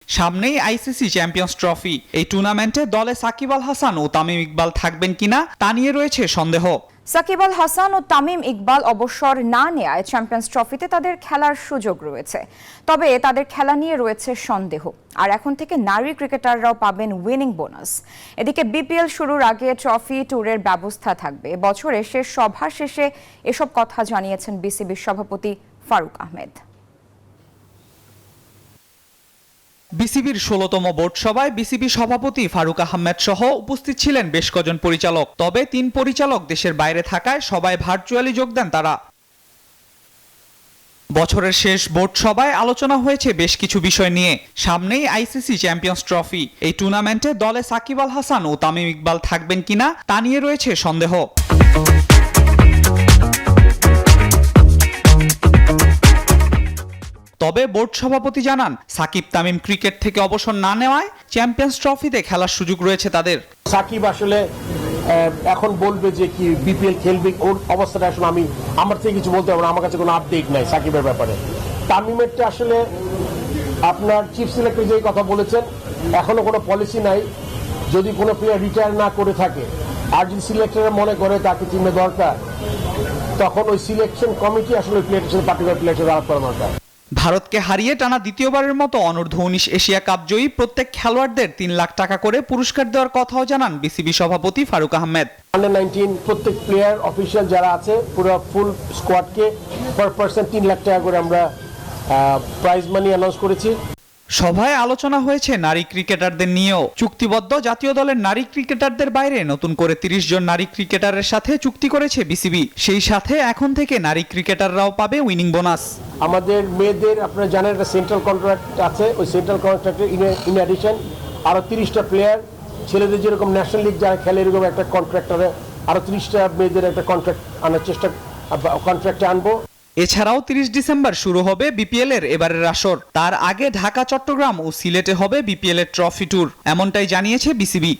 সামনেই ICC champions trophy. এই টুর্নামেন্টে দলে সাকিব আল হাসান ও তামিম ইকবাল থাকবেন কিনা তা নিয়ে রয়েছে সন্দেহ। সাকিব আল হাসান ও তামিম ইকবাল অবসর না নেয়ায় চ্যাম্পিয়ন্স ট্রফিতে তাদের খেলার সুযোগ রয়েছে, তবে তাদের খেলা নিয়ে রয়েছে সন্দেহ। আর এখন থেকে নারী ক্রিকেটাররাও পাবেন উইনিং বোনাস। এদিকে বিপিএল শুরুর আগে ট্রফি ট্যুরের ব্যবস্থা থাকবে। বছরের শেষ সভা শেষে এসব কথা জানিয়েছেন বিসিবির সভাপতি ফারুক আহমেদ। বিসিবির ১৬তম বোর্ড সভায় বিসিবি সভাপতি ফারুক আহমেদ সহ উপস্থিত ছিলেন বেশ কজন পরিচালক। তবে ৩ পরিচালক দেশের বাইরে থাকায় সবাই ভার্চুয়ালি যোগ দেন তারা। বছরের শেষ বোর্ড সভায় আলোচনা হয়েছে বেশ কিছু বিষয় নিয়ে। সামনেই আইসিসি চ্যাম্পিয়ন্স ট্রফি। এই টুর্নামেন্টে দলে সাকিব আল হাসান ও তামিম ইকবাল থাকবেন কিনা তা নিয়ে রয়েছে সন্দেহ। তবে বোর্ড সভাপতি জানান, সাকিব তামিম ক্রিকেট থেকে অবসর না নেওয়ায় চ্যাম্পিয়ন্স ট্রফিতে খেলার সুযোগ রয়েছে তাদের। সাকিব আসলে এখন বলবে যে কি বিপিএল খেলবে, ওর অবস্থাটা আসলে আমার থেকে কিছু বলতে হবে না, আমার কাছে কোনো আপডেট নাই সাকিবের ব্যাপারে। তামিমেরটা আসলে আপনার চিফ সিলেক্টর যেই কথা বলেছেন, এখনো কোনো পলিসি নাই। যদি কোনো প্লেয়ার রিটায়ার না করে থাকে আর যদি সিলেক্টর মনে করে তাকে টিমে দরকার, তখন ওই সিলেকশন কমিটি আসলে প্লেয়ারের সাথে পার্টিকুলার প্লেয়ারের সাথে আলাপ করা দরকার। ভারতকে হারিয়ে টানা দ্বিতীয়বারের মতো অনূর্ধ্ব ১৯ এশিয়া কাপ জয়ী প্রত্যেক খেলোয়াড়দের ৩ লাখ টাকা করে পুরস্কার দেওয়ার কথাও জানান বিসিবি সভাপতি ফারুক আহমেদ। আন্ডার-19 প্রত্যেক প্লেয়ার অফিসিয়াল যারা আছে পুরো ফুল স্কোয়াডকে পার পারসন ৩ লাখ টাকা করে আমরা প্রাইজ মানি অ্যানাউন্স করেছি। সভায় আলোচনা হয়েছে নারী ক্রিকেটারদের নিয়েও। চুক্তিবদ্ধ জাতীয় দলের নারী ক্রিকেটারদের বাইরে নতুন করে ৩০ জন নারী ক্রিকেটারের সাথে চুক্তি করেছে বিসিবি। সেই সাথে এখন থেকে নারী ক্রিকেটাররাও পাবে উইনিং বোনাস। আমাদের মেয়েদের আপনারা জানেন একটা সেন্ট্রাল কন্ট্রাক্ট আছে, ওই সেন্ট্রাল কন্ট্রাক্টের ইন অ্যাডিশন আরও 30টা প্লেয়ার, ছেলেদের যেরকম ন্যাশনাল লিগ যারা খেলে এরকম একটা কন্ট্রাক্টরে আরও 30টা মেয়েদের একটা কন্ট্রাক্ট আনার কন্ট্রাক্টে আনবো। এছাড়াও ৩০ ডিসেম্বর শুরু হবে বিপিএল এর এবারের আসর। তার আগে ঢাকা, চট্টগ্রাম ও সিলেটে হবে বিপিএল এর ট্রফি ট্যুর, এমনটাই জানিয়েছে বিসিবি।